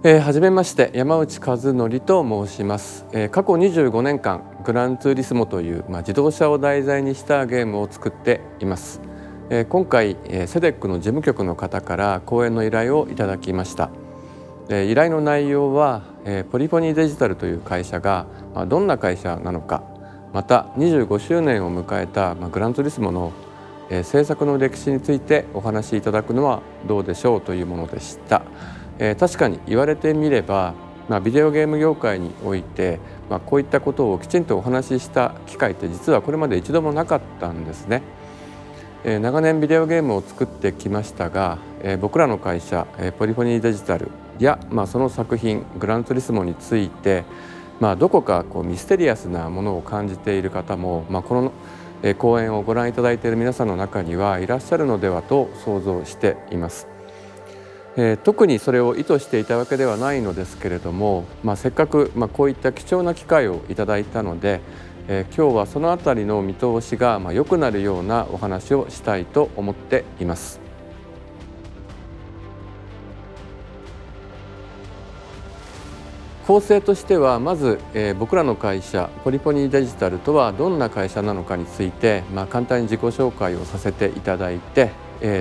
はじめまして、山内和則と申します。過去25年間グランツーリスモという、自動車を題材にしたゲームを作っています。今回、セデックの事務局の方から講演の依頼をいただきました。依頼の内容は、ポリフォニーデジタルという会社が、どんな会社なのか、また25周年を迎えた、グランツーリスモの、制作の歴史についてお話しいただくのはどうでしょうというものでした。確かに言われてみれば、ビデオゲーム業界において、こういったことをきちんとお話しした機会って実はこれまで一度もなかったんですね。長年ビデオゲームを作ってきましたが、僕らの会社、ポリフォニーデジタルや、その作品グランツーリスモについて、どこかミステリアスなものを感じている方も、この講演をご覧いただいている皆さんの中にはいらっしゃるのではと想像しています。特にそれを意図していたわけではないのですけれども、せっかく、こういった貴重な機会をいただいたので、今日はそのあたりの見通しが良くなるようなお話をしたいと思っています。構成としてはまず、僕らの会社ポリフォニーデジタルとはどんな会社なのかについて、簡単に自己紹介をさせていただいて、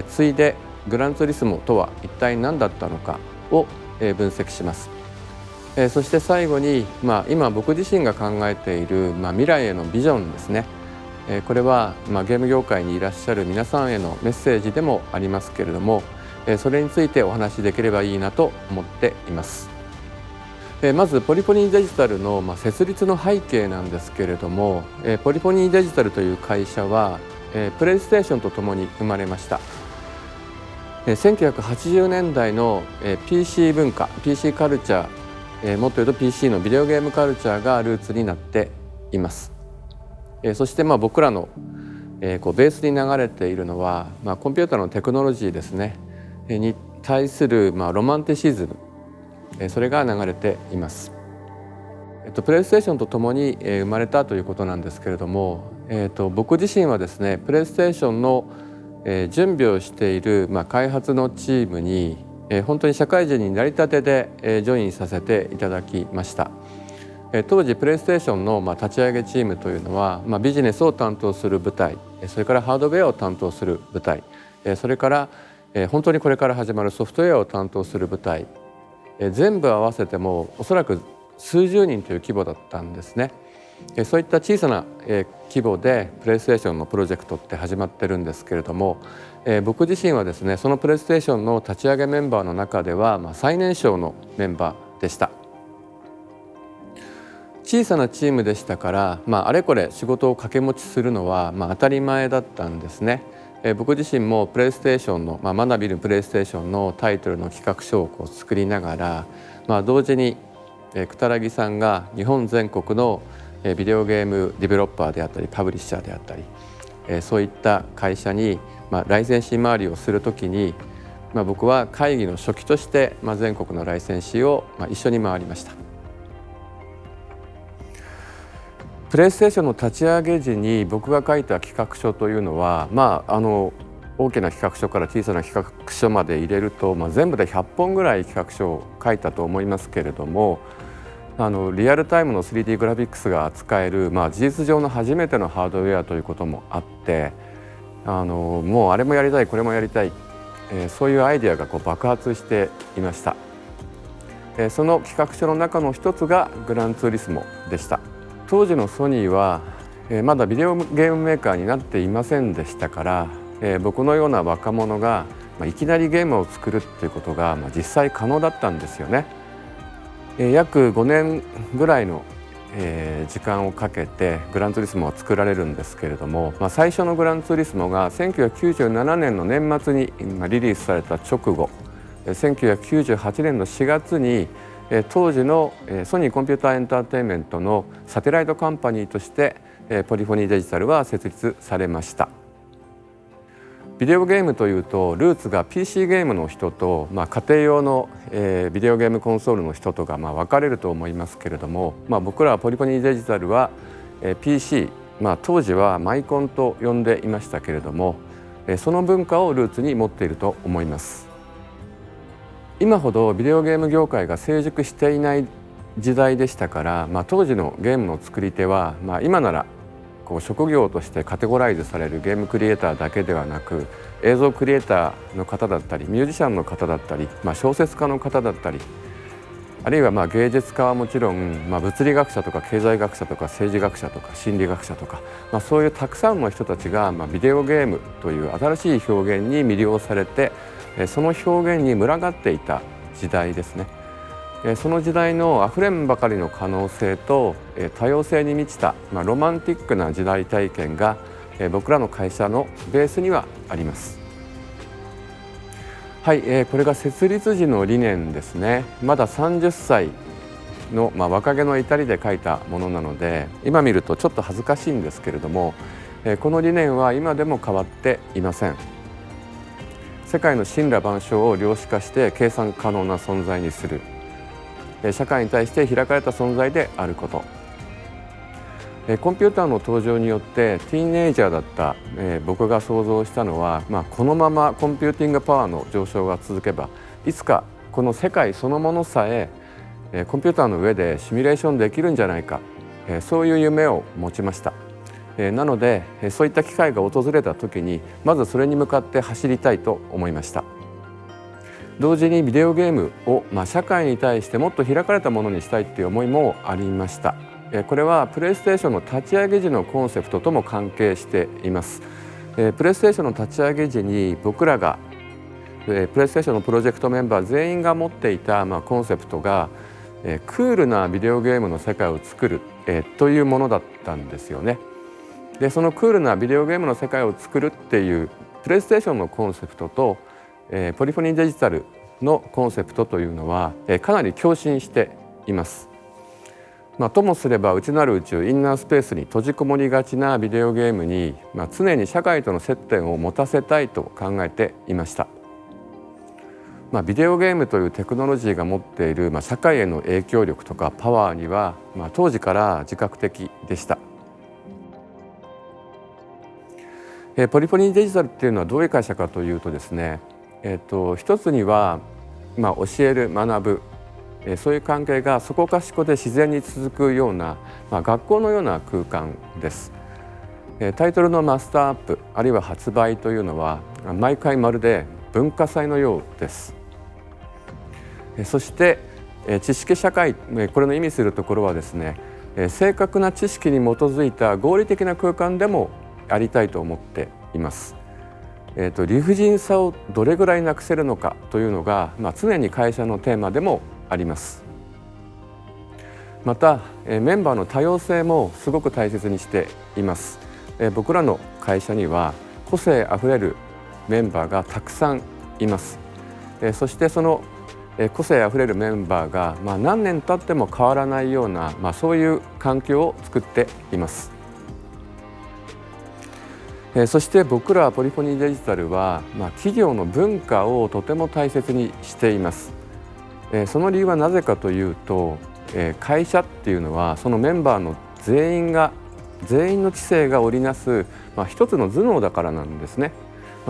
ついでグランツーリスモとは一体何だったのかを分析します。そして最後に、今僕自身が考えている、未来へのビジョンですね。これは、ゲーム業界にいらっしゃる皆さんへのメッセージでもありますけれども、それについてお話しできればいいなと思っています。まずポリフォニーデジタルの設立の背景なんですけれども、ポリフォニーデジタルという会社はプレイステーションとともに生まれました。1980年代の PC 文化 PC カルチャー、もっと言うと PC のビデオゲームカルチャーがルーツになっています。そして僕らのベースに流れているのは、コンピューターのテクノロジーですねに対するロマンティシズム、それが流れています。プレイステーションとともに生まれたということなんですけれども、僕自身はですねプレイステーションの準備をしている開発のチームに本当に社会人になりたてでジョインさせていただきました。当時プレイステーションの立ち上げチームというのはビジネスを担当する部隊、それからハードウェアを担当する部隊、それから本当にこれから始まるソフトウェアを担当する部隊、全部合わせてもおそらく数十人という規模だったんですね。そういった小さな規模でプレイステーションのプロジェクトって始まってるんですけれども、僕自身はですねそのプレイステーションの立ち上げメンバーの中では最年少のメンバーでした。小さなチームでしたから、あれこれ仕事を掛け持ちするのは当たり前だったんですね。僕自身もプレイステーションの、マナビルプレイステーションのタイトルの企画書を作りながら、同時にくたらぎさんが日本全国のビデオゲームディベロッパーであったりパブリッシャーであったり、そういった会社に、ライセンシー回りをするときに、僕は会議の書記として、全国のライセンシーを、一緒に回りました。プレイステーションの立ち上げ時に僕が書いた企画書というのは、大きな企画書から小さな企画書まで入れると、全部で100本ぐらい企画書を書いたと思いますけれども、リアルタイムの 3D グラフィックスが扱える、事実上の初めてのハードウェアということもあって、もうあれもやりたいこれもやりたい、そういうアイデアが爆発していました。その企画書の中の一つがグランツーリスモでした。当時のソニーはまだビデオゲームメーカーになっていませんでしたから、僕のような若者がいきなりゲームを作るっていうことが実際可能だったんですよね。約5年ぐらいの時間をかけてグランツーリスモは作られるんですけれども、最初のグランツーリスモが1997年の年末にリリースされた直後、1998年の4月に当時のソニーコンピューターエンターテインメントのサテライトカンパニーとしてポリフォニーデジタルは設立されました。ビデオゲームというとルーツが PC ゲームの人と、家庭用のビデオゲームコンソールの人とが分かれると思いますけれども、僕らはポリフォニーデジタルは PC、当時はマイコンと呼んでいましたけれども、その文化をルーツに持っていると思います。今ほどビデオゲーム業界が成熟していない時代でしたから、当時のゲームの作り手は、今なら職業としてカテゴライズされるゲームクリエイターだけではなく、映像クリエイターの方だったりミュージシャンの方だったり、小説家の方だったり、あるいは芸術家はもちろん、物理学者とか経済学者とか政治学者とか心理学者とか、そういうたくさんの人たちが、ビデオゲームという新しい表現に魅了されて、その表現に群がっていた時代ですね。その時代のあふれんばかりの可能性と多様性に満ちたロマンティックな時代体験が僕らの会社のベースにはあります。はい、これが設立時の理念ですね。まだ30歳の、若気の至りで書いたものなので、今見るとちょっと恥ずかしいんですけれども、この理念は今でも変わっていません。世界の森羅万象を量子化して計算可能な存在にする、社会に対して開かれた存在であること、コンピューターの登場によってティーンエイジャーだった、僕が想像したのは、このままコンピューティングパワーの上昇が続けば、いつかこの世界そのものさえコンピューターの上でシミュレーションできるんじゃないか、そういう夢を持ちました。なのでそういった機会が訪れた時にまずそれに向かって走りたいと思いました。同時にビデオゲームを、社会に対してもっと開かれたものにしたいっていう思いもありました。これはプレイステーションの立ち上げ時のコンセプトとも関係しています。プレイステーションの立ち上げ時に僕らがプレイステーションのプロジェクトメンバー全員が持っていたコンセプトがクールなビデオゲームの世界を作るというものだったんですよね。でそのクールなビデオゲームの世界を作るっていうプレイステーションのコンセプトとポリフォニーデジタルのコンセプトというのはかなり共振しています。ともすれば内なる宇宙インナースペースに閉じこもりがちなビデオゲームに、常に社会との接点を持たせたいと考えていました。ビデオゲームというテクノロジーが持っている、社会への影響力とかパワーには、当時から自覚的でした。ポリフォニーデジタルっていうのはどういう会社かというとですね、一つには、教える学ぶ、そういう関係がそこかしこで自然に続くような、学校のような空間です。タイトルのマスターアップあるいは発売というのは毎回まるで文化祭のようです。そして知識社会、これの意味するところはですね、正確な知識に基づいた合理的な空間でもありたいと思っています。理不尽さをどれぐらいなくせるのかというのが、常に会社のテーマでもあります。またメンバーの多様性もすごく大切にしています。僕らの会社には個性あふれるメンバーがたくさんいます。そしてその個性あふれるメンバーが、何年経っても変わらないような、そういう環境を作っています。そして僕らポリフォニーデジタルは、企業の文化をとても大切にしています。その理由はなぜかというと、会社っていうのはそのメンバーの全員の知性が織りなす、一つの頭脳だからなんですね。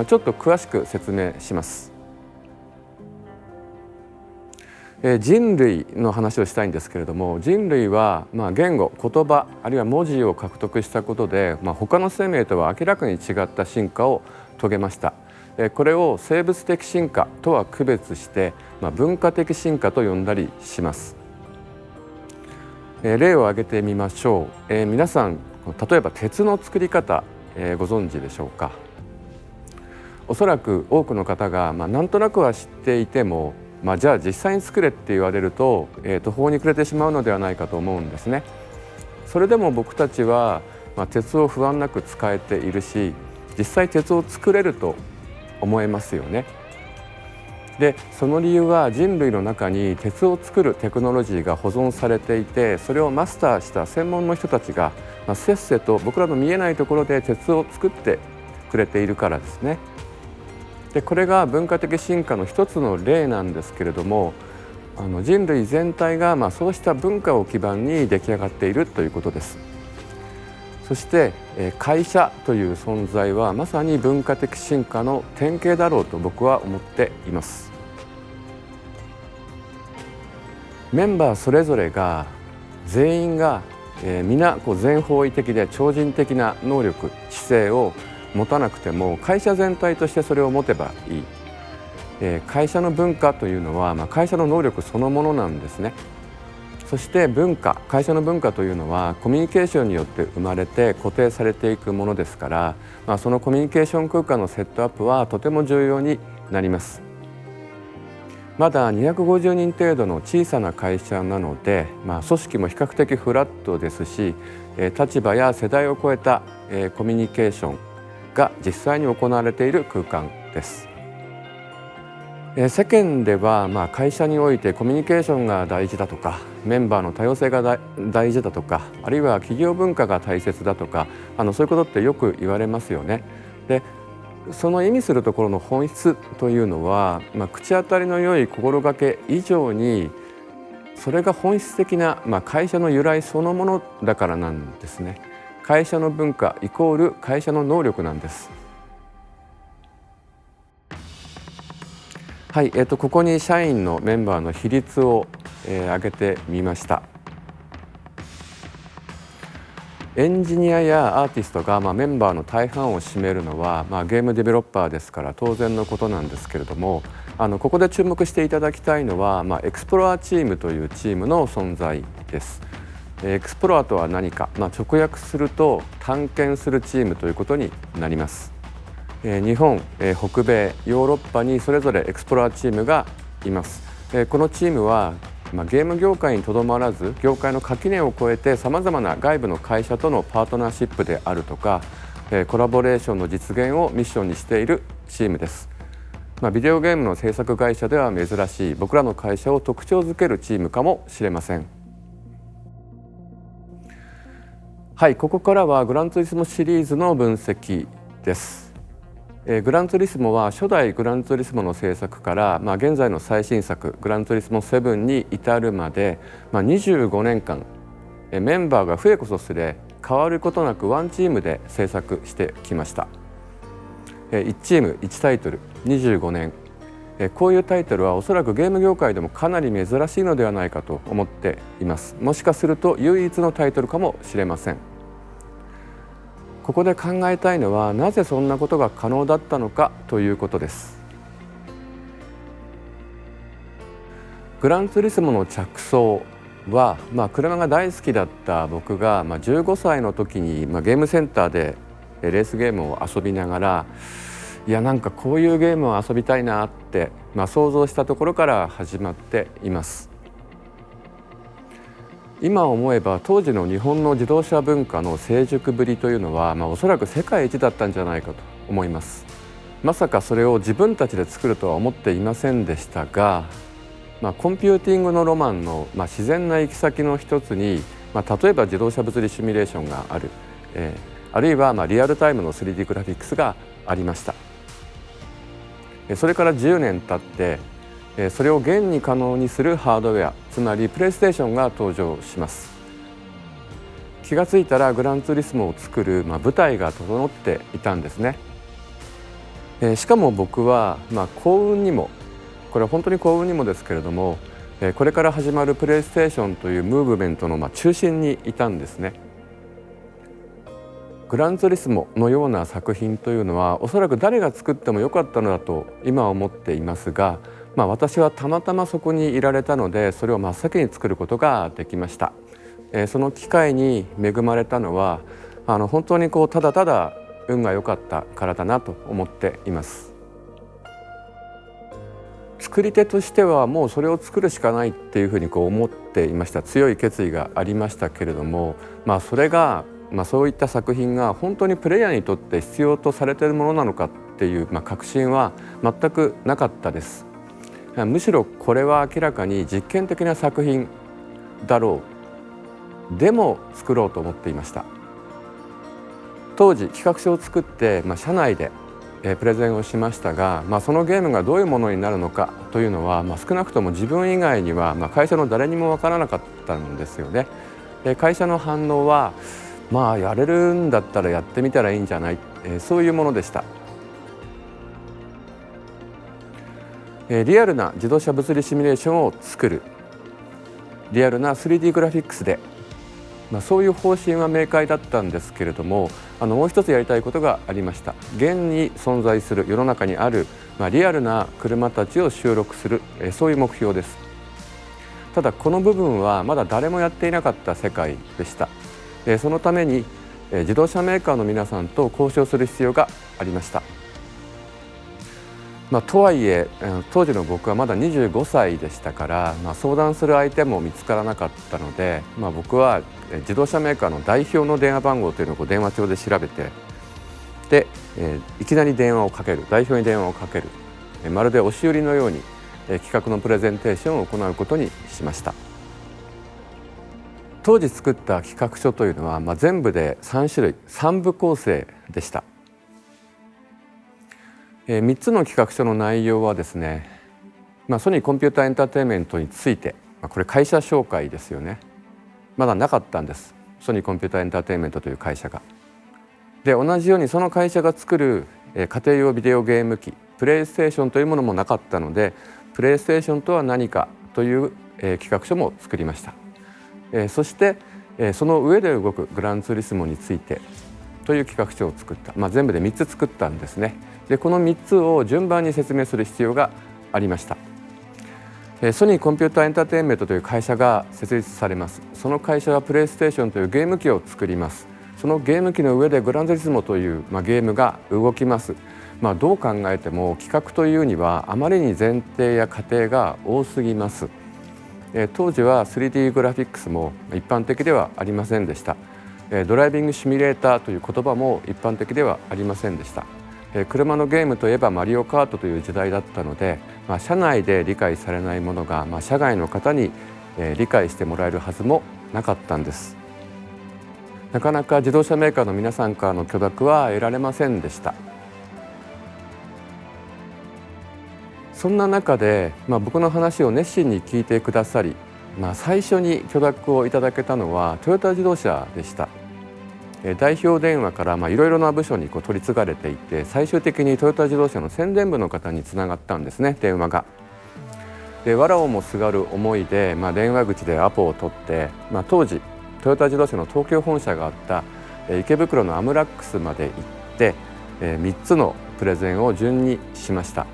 ちょっと詳しく説明します。人類の話をしたいんですけれども、人類は言語、言葉あるいは文字を獲得したことで、他の生命とは明らかに違った進化を遂げました。これを生物的進化とは区別して、文化的進化と呼んだりします。例を挙げてみましょう。皆さん例えば鉄の作り方、ご存知でしょうか。おそらく多くの方が、なんとなくは知っていても、じゃあ実際に作れって言われると、途方に暮れてしまうのではないかと思うんですね。それでも僕たちは、鉄を不安なく使えているし、実際鉄を作れると思えますよね。でその理由は人類の中に鉄を作るテクノロジーが保存されていて、それをマスターした専門の人たちが、せっせと僕らの見えないところで鉄を作ってくれているからですね。でこれが文化的進化の一つの例なんですけれども、人類全体がそうした文化を基盤に出来上がっているということです。そして会社という存在はまさに文化的進化の典型だろうと僕は思っています。メンバーそれぞれが全員が皆全方位的で超人的な能力知性を持たなくても会社全体としてそれを持てばいい。会社の文化というのは、会社の能力そのものなんですね。そして会社の文化というのはコミュニケーションによって生まれて固定されていくものですから、そのコミュニケーション空間のセットアップはとても重要になります。まだ250人程度の小さな会社なので、組織も比較的フラットですし、立場や世代を超えたコミュニケーションが実際に行われている空間です。世間では会社においてコミュニケーションが大事だとかメンバーの多様性が大事だとかあるいは企業文化が大切だとかそういうことってよく言われますよね。でその意味するところの本質というのは、口当たりの良い心がけ以上にそれが本質的な、会社の由来そのものだからなんですね。会社の文化イコール会社の能力なんです。はい、ここに社員のメンバーの比率を、挙げてみました。エンジニアやアーティストが、メンバーの大半を占めるのは、ゲームデベロッパーですから当然のことなんですけれども、ここで注目していただきたいのは、エクスプロアチームというチームの存在です。エクスプロアとは何か、直訳すると探検するチームということになります。日本、北米、ヨーロッパにそれぞれエクスプロアチームがいます。このチームはゲーム業界にとどまらず業界の垣根を越えてさまざまな外部の会社とのパートナーシップであるとかコラボレーションの実現をミッションにしているチームです。ビデオゲームの制作会社では珍しい僕らの会社を特徴づけるチームかもしれません。はい、ここからはグランツーリスモシリーズの分析です。グランツーリスモは初代グランツーリスモの制作から、現在の最新作グランツーリスモ7に至るまで、25年間メンバーが増えこそすれ変わることなくワンチームで制作してきました。1チーム1タイトル25年、こういうタイトルはおそらくゲーム業界でもかなり珍しいのではないかと思っています。もしかすると唯一のタイトルかもしれません。ここで考えたいのはなぜそんなことが可能だったのかということです。グランツーリスモの着想は、車が大好きだった僕が、15歳の時に、ゲームセンターでレースゲームを遊びながらなんかこういうゲームを遊びたいなって、想像したところから始まっています。今思えば当時の日本の自動車文化の成熟ぶりというのは、おそらく世界一だったんじゃないかと思います。まさかそれを自分たちで作るとは思っていませんでしたが、コンピューティングのロマンの、自然な行き先の一つに、例えば自動車物理シミュレーションがある、あるいはリアルタイムの 3D グラフィックスがありました。それから10年経ってそれを現に可能にするハードウェア、つまりプレイステーションが登場します。気がついたらグランツーリスモを作る、舞台が整っていたんですね。しかも僕は、幸運にもこれは本当に幸運にもですけれども、これから始まるプレイステーションというムーブメントの中心にいたんですね。グランツーリスモのような作品というのはおそらく誰が作ってもよかったのだと今は思っていますが、私はたまたまそこにいられたのでそれを真っ先に作ることができました。その機会に恵まれたのは本当にただただ運が良かったからだなと思っています。作り手としてはもうそれを作るしかないっていうふうに思っていました。強い決意がありましたけれども、それがそういった作品が本当にプレイヤーにとって必要とされているものなのかっていう確信は全くなかったです。むしろこれは明らかに実験的な作品だろう、でも作ろうと思っていました。当時企画書を作って、社内でプレゼンをしましたが、そのゲームがどういうものになるのかというのは、少なくとも自分以外には、会社の誰にもわからなかったんですよね。会社の反応はやれるんだったらやってみたらいいんじゃない、そういうものでした。リアルな自動車物理シミュレーションを作る、リアルな 3D グラフィックスで、そういう方針は明快だったんですけれども、もう一つやりたいことがありました。現に存在する世の中にある、リアルな車たちを収録する、そういう目標です。ただこの部分はまだ誰もやっていなかった世界でした。そのために自動車メーカーの皆さんと交渉する必要がありました。とはいえ当時の僕はまだ25歳でしたから、相談する相手も見つからなかったので、僕は自動車メーカーの代表の電話番号というのを電話帳で調べて、で、いきなり電話をかける、代表に電話をかける、まるで押し売りのように企画のプレゼンテーションを行うことにしました。当時作った企画書というのは、全部で3種類3部構成でした。3つの企画書の内容はですね、ソニーコンピューターエンターテインメントについて、これ会社紹介ですよね。まだなかったんです、ソニーコンピューターエンターテインメントという会社が。で同じようにその会社が作る家庭用ビデオゲーム機プレイステーションというものもなかったので、プレイステーションとは何かという企画書も作りました。そしてその上で動くグランツーリスモについてという企画書を作った、全部で3つ作ったんですね。でこの3つを順番に説明する必要がありました。ソニーコンピューターエンターテインメントという会社が設立されます。その会社はプレイステーションというゲーム機を作ります。そのゲーム機の上でグランツーリスモという、ゲームが動きます。どう考えても企画というにはあまりに前提や過程が多すぎます。当時は 3D グラフィックスも一般的ではありませんでした。ドライビングシミュレーターという言葉も一般的ではありませんでした。車のゲームといえばマリオカートという時代だったので、社内で理解されないものが、社外の方に理解してもらえるはずもなかったんです。なかなか自動車メーカーの皆さんからの許諾は得られませんでした。そんな中で、僕の話を熱心に聞いてくださり、最初に許諾をいただけたのはトヨタ自動車でした。代表電話からいろいろな部署に取り継がれていて、最終的にトヨタ自動車の宣伝部の方につながったんですね、電話が。で藁をもすがる思いで、電話口でアポを取って、当時トヨタ自動車の東京本社があった池袋のアムラックスまで行って、3つのプレゼンを順にしました。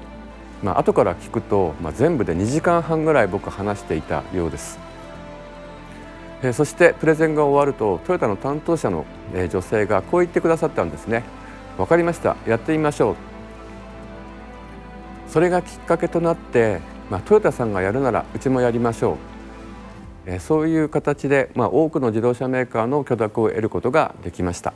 後から聞くと、全部で2時間半ぐらい僕話していたようです。そしてプレゼンが終わるとトヨタの担当者の女性がこう言ってくださったんですね。わかりました、やってみましょう。それがきっかけとなって、トヨタさんがやるならうちもやりましょう。そういう形で、多くの自動車メーカーの許諾を得ることができました。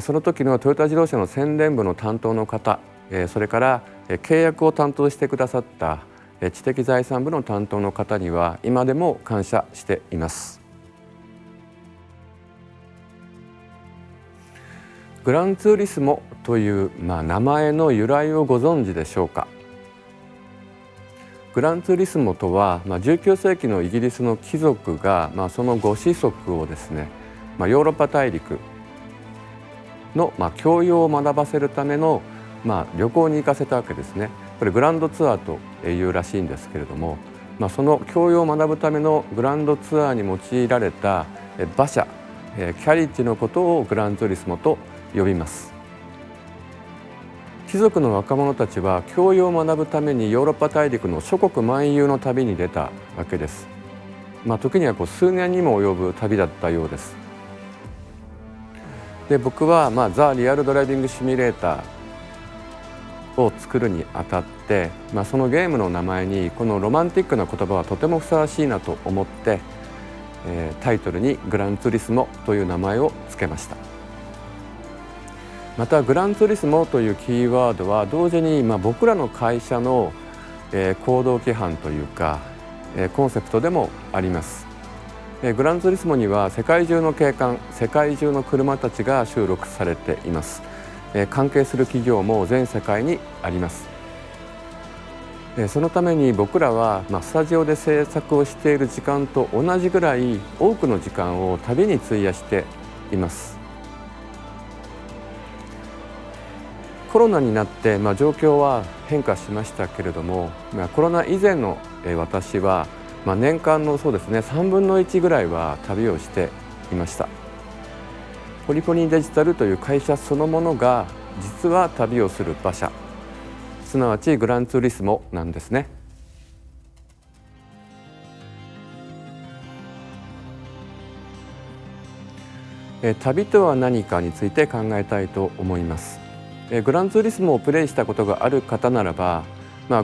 その時のトヨタ自動車の宣伝部の担当の方、それから契約を担当してくださった知的財産部の担当の方には今でも感謝しています。グランツーリスモという、名前の由来をご存知でしょうか。グランツーリスモとは、19世紀のイギリスの貴族が、そのご子息をですね、ヨーロッパ大陸の、教養を学ばせるための、旅行に行かせたわけですね。これグランドツアーというらしいんですけれども、その教養を学ぶためのグランドツアーに用いられた馬車キャリッジのことをグランツーリスモと呼びます。貴族の若者たちは教養を学ぶためにヨーロッパ大陸の諸国漫遊の旅に出たわけです。時には数年にも及ぶ旅だったようです。で僕は、ザ・リアルドライビングシミュレーターを作るにあたって、そのゲームの名前にこのロマンティックな言葉はとてもふさわしいなと思って、タイトルにグランツーリスモという名前を付けました。またグランツーリスモというキーワードは同時に、僕らの会社の、行動規範というか、コンセプトでもあります。グランツーリスモには世界中の景観、世界中の車たちが収録されています。関係する企業も全世界にあります。そのために僕らは、スタジオで制作をしている時間と同じぐらい多くの時間を旅に費やしています。コロナになって、状況は変化しましたけれども、コロナ以前の私は年間のそうですね3分の1ぐらいは旅をしていました。ポリポニーデジタルという会社そのものが実は旅をする馬車、すなわちグランツーリスモなんですね。旅とは何かについて考えたいと思います。グランツーリスモをプレイしたことがある方ならば、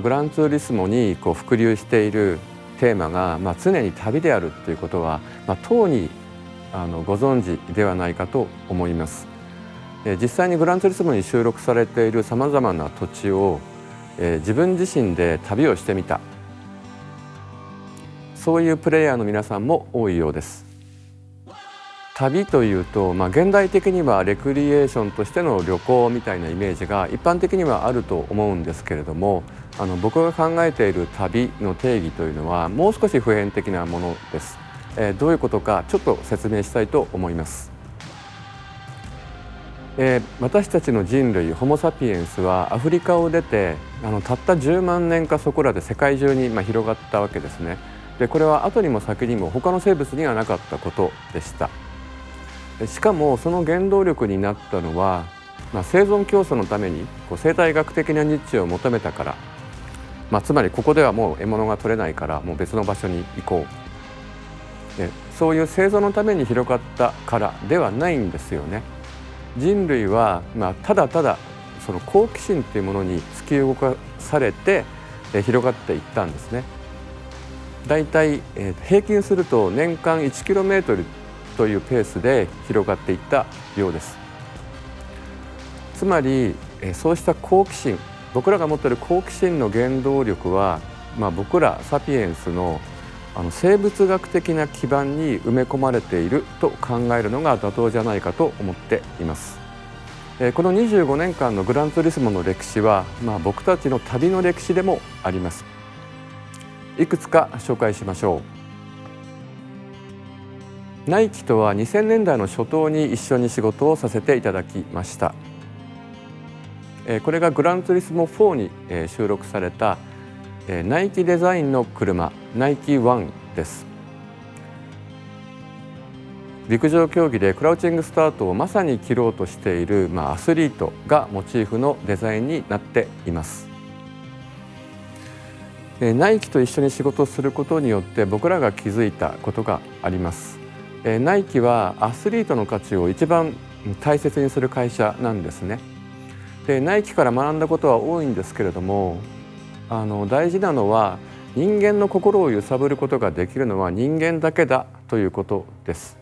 グランツーリスモに伏流しているテーマが、常に旅であるということは、とうにご存知ではないかと思います。実際にグランツーリスモに収録されているさまざまな土地を、自分自身で旅をしてみた、そういうプレイヤーの皆さんも多いようです。旅というと、現代的にはレクリエーションとしての旅行みたいなイメージが一般的にはあると思うんですけれども、僕が考えている旅の定義というのはもう少し普遍的なものです。どういうことかちょっと説明したいと思います。私たちの人類ホモ・サピエンスはアフリカを出てたった10万年かそこらで世界中に広がったわけですね。でこれは後にも先にも他の生物にはなかったことでした。しかもその原動力になったのは、生存競争のために生態学的なニッチを求めたから、つまりここではもう獲物が取れないからもう別の場所に行こう、そういう生存のために広がったからではないんですよね。人類は、ただただその好奇心というものに突き動かされて、広がっていったんですね。だいたい、平均すると年間 1km というペースで広がっていったようです。つまり、そうした好奇心、僕らが持っている好奇心の原動力は、僕らサピエンスの生物学的な基盤に埋め込まれていると考えるのが妥当じゃないかと思っています。この25年間のグランツーリスモの歴史は、僕たちの旅の歴史でもあります。いくつか紹介しましょう。ナイキとは2000年代の初頭に一緒に仕事をさせていただきました。これがグランツーリスモ4に収録されたナイキデザインの車、ナイキワンです。陸上競技でクラウチングスタートをまさに切ろうとしている、アスリートがモチーフのデザインになっています。ナイキと一緒に仕事をすることによって僕らが気づいたことがあります。ナイキはアスリートの価値を一番大切にする会社なんですね。でナイキから学んだことは多いんですけれども、大事なのは人間の心を揺さぶることができるのは人間だけだということです。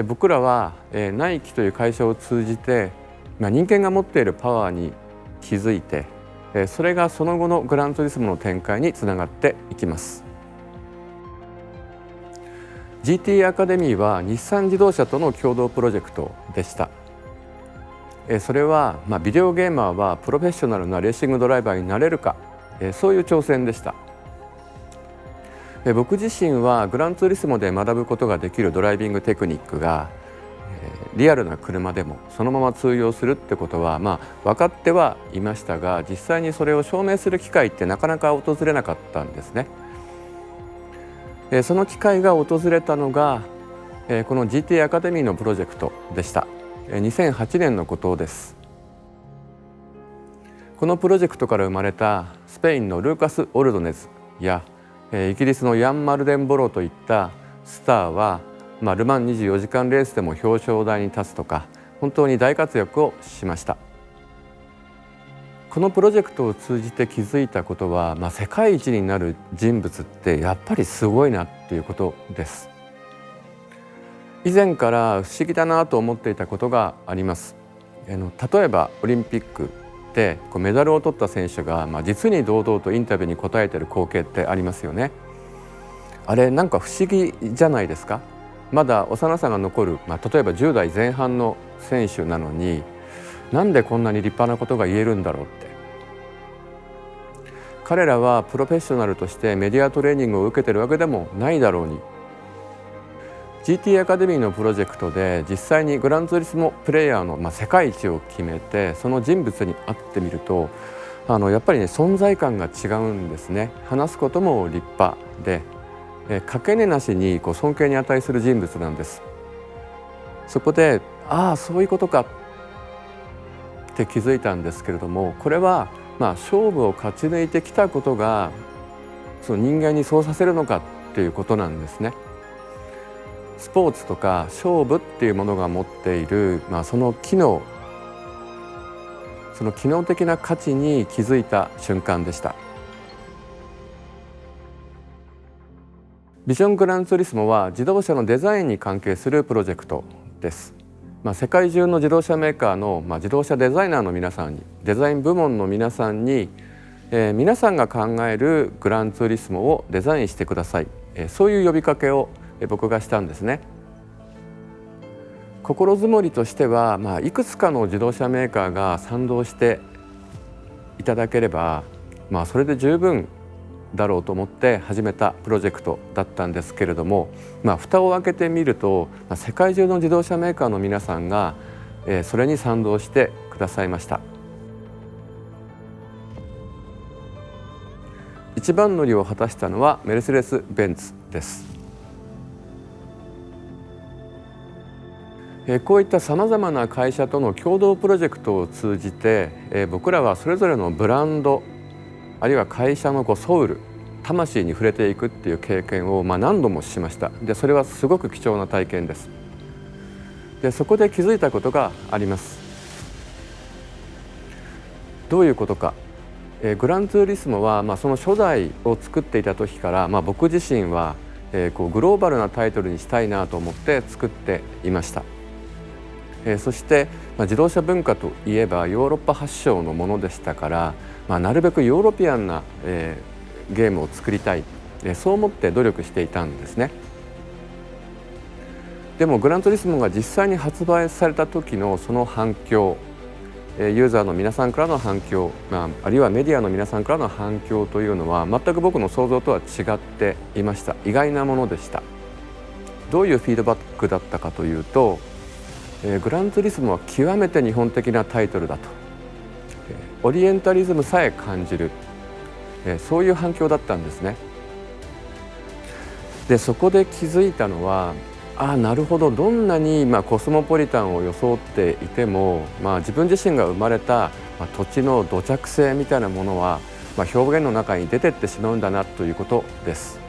僕らはナイキという会社を通じて、人間が持っているパワーに気づいて、それがその後のグランツーリスモの展開につながっていきます。GT アカデミーは日産自動車との共同プロジェクトでした。それは、ビデオゲーマーはプロフェッショナルなレーシングドライバーになれるか、そういう挑戦でした。僕自身はグランツーリスモで学ぶことができるドライビングテクニックがリアルな車でもそのまま通用するってことは分かってはいましたが、実際にそれを証明する機会ってなかなか訪れなかったんですね。その機会が訪れたのがこの GT アカデミーのプロジェクトでした。2008年のことです。このプロジェクトから生まれたスペインのルーカス・オルドネズやイギリスのヤン・マルデンボロといったスターは、ルマン24時間レースでも表彰台に立つとか本当に大活躍をしました。このプロジェクトを通じて気づいたことは、世界一になる人物ってやっぱりすごいなっていうことです。以前から不思議だなと思っていたことがあります。例えばオリンピックでメダルを取った選手が、実に堂々とインタビューに答えている光景ってありますよね。あれなんか不思議じゃないですか。まだ幼さが残る、例えば10代前半の選手なのになんでこんなに立派なことが言えるんだろうって。彼らはプロフェッショナルとしてメディアトレーニングを受けてるわけでもないだろうに、 GT アカデミーのプロジェクトで実際にグランツーリスモプレイヤーの世界一を決めてその人物に会ってみると、やっぱりね存在感が違うんですね。話すことも立派で、かけねなしに尊敬に値する人物なんです。そこでそういうことかって気づいたんですけれども、これは勝負を勝ち抜いてきたことがその人間にそうさせるのかっていうことなんですね。スポーツとか勝負っていうものが持っている、その機能的な価値に気づいた瞬間でした。ビジョングランツーリスモは自動車のデザインに関係するプロジェクトです。世界中の自動車メーカーの、自動車デザイナーの皆さんに、デザイン部門の皆さんに、皆さんが考えるグランツーリスモをデザインしてください、そういう呼びかけを僕がしたんですね。心づもりとしては、いくつかの自動車メーカーが賛同していただければ、それで十分だろうと思って始めたプロジェクトだったんですけれども、蓋を開けてみると、世界中の自動車メーカーの皆さんが、それに賛同してくださいました。一番乗りを果たしたのはメルセデス・ベンツです。こういったさまざまな会社との共同プロジェクトを通じて、僕らはそれぞれのブランドあるいは会社のソウル魂に触れていくっていう経験を何度もしました。でそれはすごく貴重な体験です。でそこで気づいたことがあります。どういうことか。グランツーリスモは、その初代を作っていた時から、僕自身は、グローバルなタイトルにしたいなと思って作っていました。そして、自動車文化といえばヨーロッパ発祥のものでしたから、なるべくヨーロピアンな、ゲームを作りたい、そう思って努力していたんですね。でもグランツーリスモが実際に発売された時のその反響、ユーザーの皆さんからの反響、あるいはメディアの皆さんからの反響というのは全く僕の想像とは違っていました。意外なものでした。どういうフィードバックだったかというと、グランツーリスモは極めて日本的なタイトルだと、オリエンタリズムさえ感じる、そういう反響だったんですね。でそこで気づいたのは、なるほど、どんなにコスモポリタンを装っていても、自分自身が生まれた、土地の土着性みたいなものは、表現の中に出てってしまうんだなということです。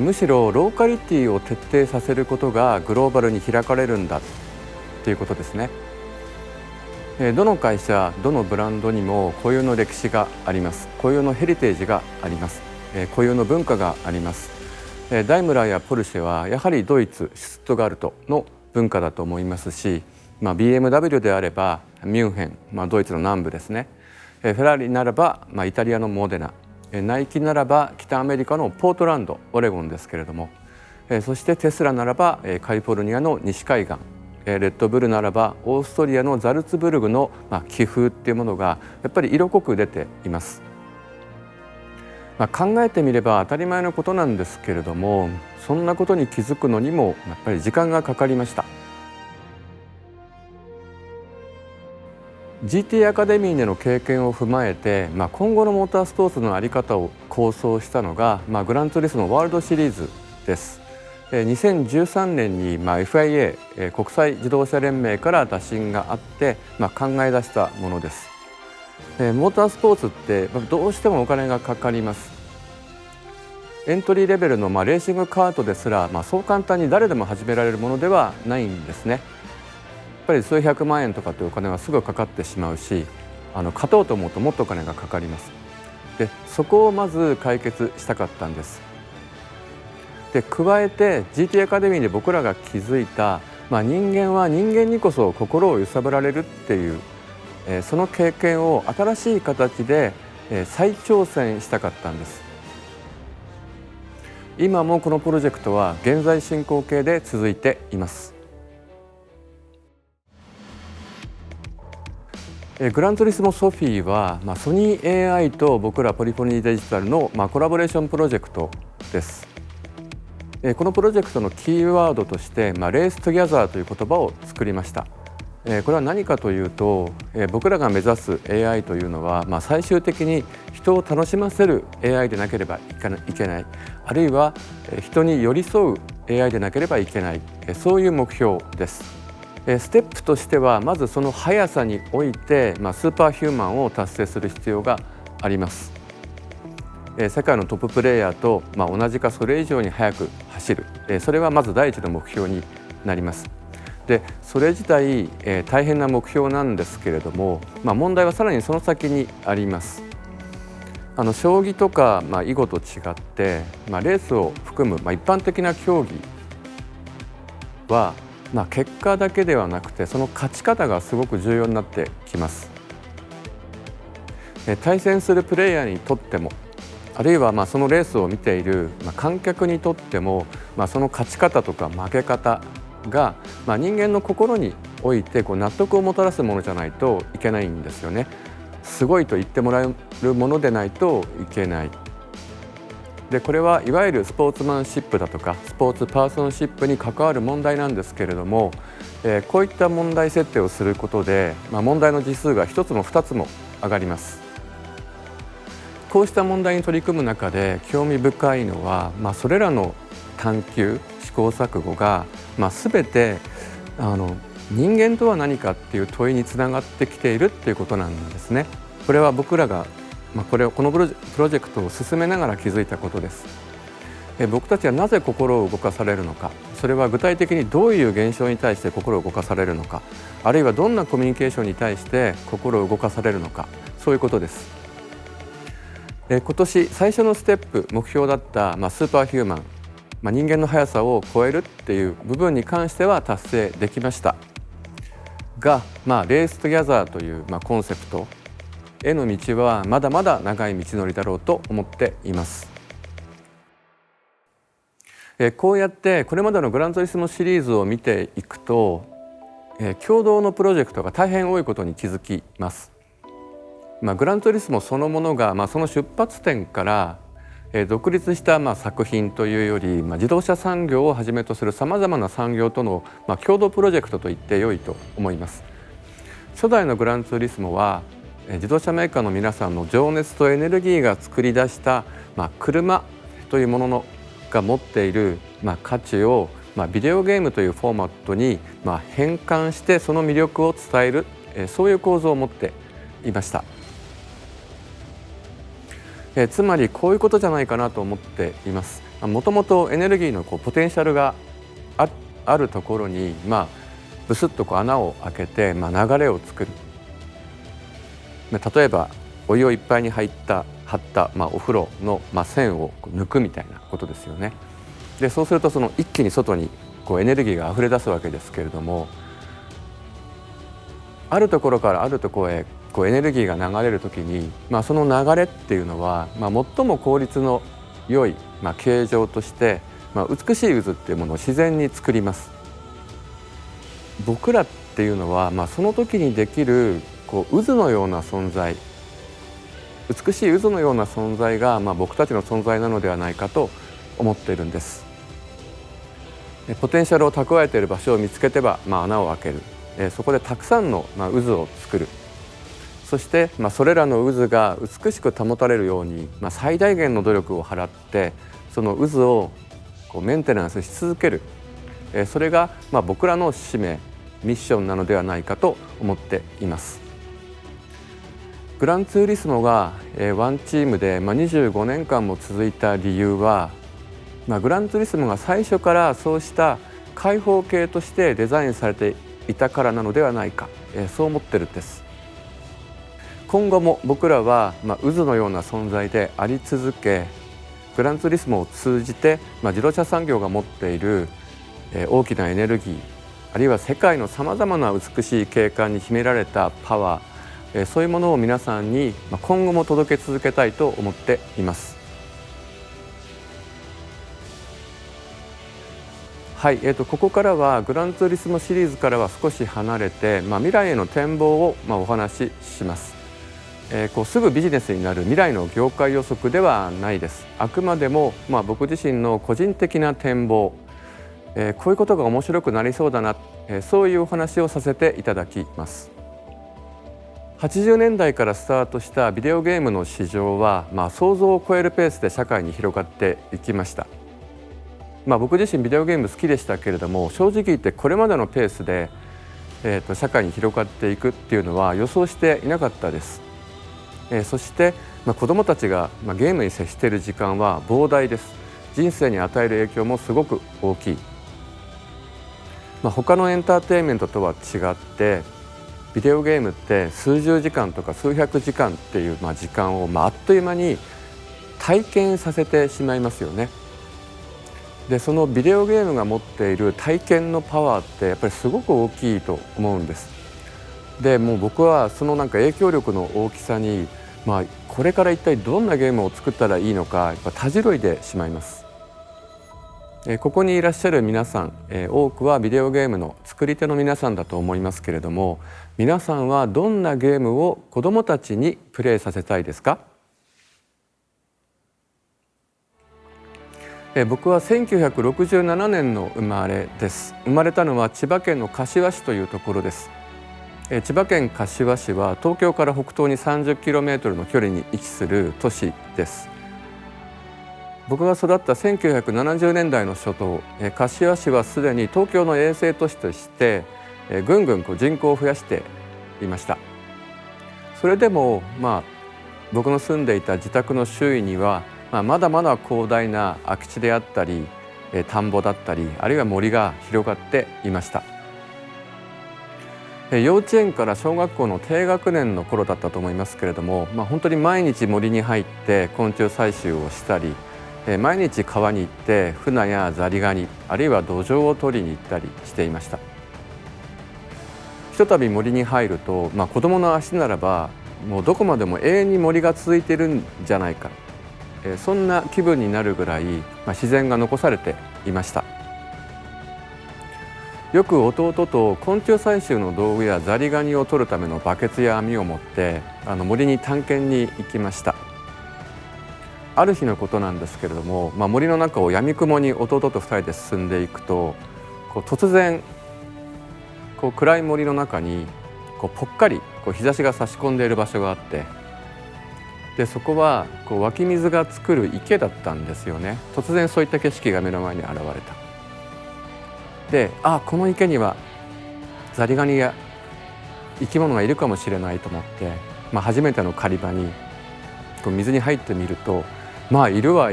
むしろローカリティを徹底させることがグローバルに開かれるんだということですね。どの会社どのブランドにも固有の歴史があります。固有のヘリテージがあります。固有の文化があります。ダイムラーやポルシェはやはりドイツシュツットガルトの文化だと思いますし、BMW であればミュンヘン、ドイツの南部ですね。フェラーリならば、イタリアのモデナ、ナイキならば北アメリカのポートランドオレゴンですけれども、そしてテスラならばカリフォルニアの西海岸、レッドブルならばオーストリアのザルツブルグの気風っていうものがやっぱり色濃く出ています。考えてみれば当たり前のことなんですけれども、そんなことに気づくのにもやっぱり時間がかかりました。GT アカデミーでの経験を踏まえて、今後のモータースポーツの在り方を構想したのが、グランツーリスモワールドシリーズです。2013年に、FIA、国際自動車連盟から打診があって、考え出したものです。モータースポーツってどうしてもお金がかかります。エントリーレベルのレーシングカートですら、そう簡単に誰でも始められるものではないんですね。やっぱり数百万円とかというお金はすぐかかってしまうし、勝とうと思うともっとお金がかかります。でそこをまず解決したかったんです。で加えて GT アカデミーで僕らが気づいた、人間は人間にこそ心を揺さぶられるっていう、その経験を新しい形で、再挑戦したかったんです。今もこのプロジェクトは現在進行形で続いています。グランツーリスモソフィーは、ソニー AI と僕らポリフォニーデジタルの、コラボレーションプロジェクトです。このプロジェクトのキーワードとして、レーストギャザーという言葉を作りました。これは何かというと、僕らが目指す AI というのは、最終的に人を楽しませる AI でなければいけない、あるいは人に寄り添う AI でなければいけない、そういう目標です。ステップとしてはまずその速さにおいて、スーパーヒューマンを達成する必要があります。世界のトッププレーヤーと、同じかそれ以上に速く走る、それはまず第一の目標になります。でそれ自体、大変な目標なんですけれども、問題はさらにその先にあります。将棋とか、囲碁と違って、レースを含む、一般的な競技は、結果だけではなくてその勝ち方がすごく重要になってきます。対戦するプレイヤーにとっても、あるいはそのレースを見ている観客にとっても、その勝ち方とか負け方が、人間の心において納得をもたらすものじゃないといけないんですよね。すごいと言ってもらえるものでないといけない。でこれはいわゆるスポーツマンシップだとかスポーツパーソンシップに関わる問題なんですけれども、こういった問題設定をすることで、問題の次数が1つも2つも上がります。こうした問題に取り組む中で興味深いのは、それらの探求試行錯誤が、全て人間とは何かっていう問いにつながってきているっていうことなんですね。これは僕らが、このプロジェクトを進めながら気づいたことです。僕たちはなぜ心を動かされるのか、それは具体的にどういう現象に対して心を動かされるのか、あるいはどんなコミュニケーションに対して心を動かされるのか、そういうことです。今年最初のステップ目標だった、スーパーヒューマン、人間の速さを超えるっていう部分に関しては達成できましたが、レーストギャザーという、コンセプトへの道はまだまだ長い道のりだろうと思っています。こうやってこれまでのグランツーリスモシリーズを見ていくと、共同のプロジェクトが大変多いことに気づきます。グランツーリスモそのものが、その出発点から独立した作品というより、自動車産業をはじめとするさまざまな産業との共同プロジェクトと言って良いと思います。初代のグランツーリスモは自動車メーカーの皆さんの情熱とエネルギーが作り出した、車というものが持っている、価値を、ビデオゲームというフォーマットに、変換してその魅力を伝える、そういう構造を持っていました。つまりこういうことじゃないかなと思っています。もともとエネルギーのポテンシャルがあるところに、ブスッと穴を開けて、流れを作る。例えばお湯をいっぱいに張った、お風呂の、線を抜くみたいなことですよね。でそうすると一気に外にエネルギーがあふれ出すわけですけれども、あるところからあるところへエネルギーが流れるときに、その流れっていうのは、最も効率の良い、形状として、美しい渦っていうものを自然に作ります。僕らっていうのは、その時にできる渦のような存在、美しい渦のような存在が、僕たちの存在なのではないかと思っているんです。ポテンシャルを蓄えている場所を見つけては、穴を開ける、そこでたくさんの、渦を作る。そして、それらの渦が美しく保たれるように、最大限の努力を払ってその渦をメンテナンスし続ける、それが、僕らの使命ミッションなのではないかと思っています。グランツーリスモがワンチームで25年間も続いた理由は、グランツーリスモが最初からそうした開放系としてデザインされていたからなのではないか、そう思ってるんです。今後も僕らは渦のような存在であり続け、グランツーリスモを通じて自動車産業が持っている大きなエネルギー、あるいは世界のさまざまな美しい景観に秘められたパワー、そういうものを皆さんに今後も届け続けたいと思っています。はい、ここからはグランツーリスモシリーズからは少し離れて、未来への展望をお話しします。すぐビジネスになる未来の業界予測ではないです。あくまでも、僕自身の個人的な展望、こういうことが面白くなりそうだな、そういうお話をさせていただきます。80年代からスタートしたビデオゲームの市場は、想像を超えるペースで社会に広がっていきました。僕自身ビデオゲーム好きでしたけれども、正直言ってこれまでのペースで、社会に広がっていくっていうのは予想していなかったです。そして、子どもたちが、ゲームに接している時間は膨大です。人生に与える影響もすごく大きい。他のエンターテインメントとは違ってビデオゲームって数十時間とか数百時間っていう時間をあっという間に体験させてしまいますよね。でそのビデオゲームが持っている体験のパワーってやっぱりすごく大きいと思うんです。でもう僕はその影響力の大きさに、これから一体どんなゲームを作ったらいいのかやっぱたじろいでしまいます。ここにいらっしゃる皆さん、多くはビデオゲームの作り手の皆さんだと思いますけれども、皆さんはどんなゲームを子どもたちにプレイさせたいですか？僕は1967年の生まれです。生まれたのは千葉県の柏市というところです。千葉県柏市は東京から北東に 30km の距離に位置する都市です。僕が育った1970年代の初頭、柏市はすでに東京の衛星都市としてぐんぐん人口を増やしていました。それでも僕の住んでいた自宅の周囲には、まだまだ広大な空き地であったり田んぼだったりあるいは森が広がっていました。幼稚園から小学校の低学年の頃だったと思いますけれども、本当に毎日森に入って昆虫採集をしたり毎日川に行ってフナやザリガニあるいはドジョウを取りに行ったりしていました。ひとたび森に入ると、子どもの足ならばもうどこまでも永遠に森が続いているんじゃないか、そんな気分になるぐらい、自然が残されていました。よく弟と昆虫採集の道具やザリガニを取るためのバケツや網を持って森に探検に行きました。ある日のことなんですけれども、森の中をやみくもに弟と2人で進んでいくと突然暗い森の中にぽっかり日差しが差し込んでいる場所があって、でそこは湧き水が作る池だったんですよね。突然そういった景色が目の前に現れた。でこの池にはザリガニや生き物がいるかもしれないと思って、初めての狩り場に水に入ってみるといるわ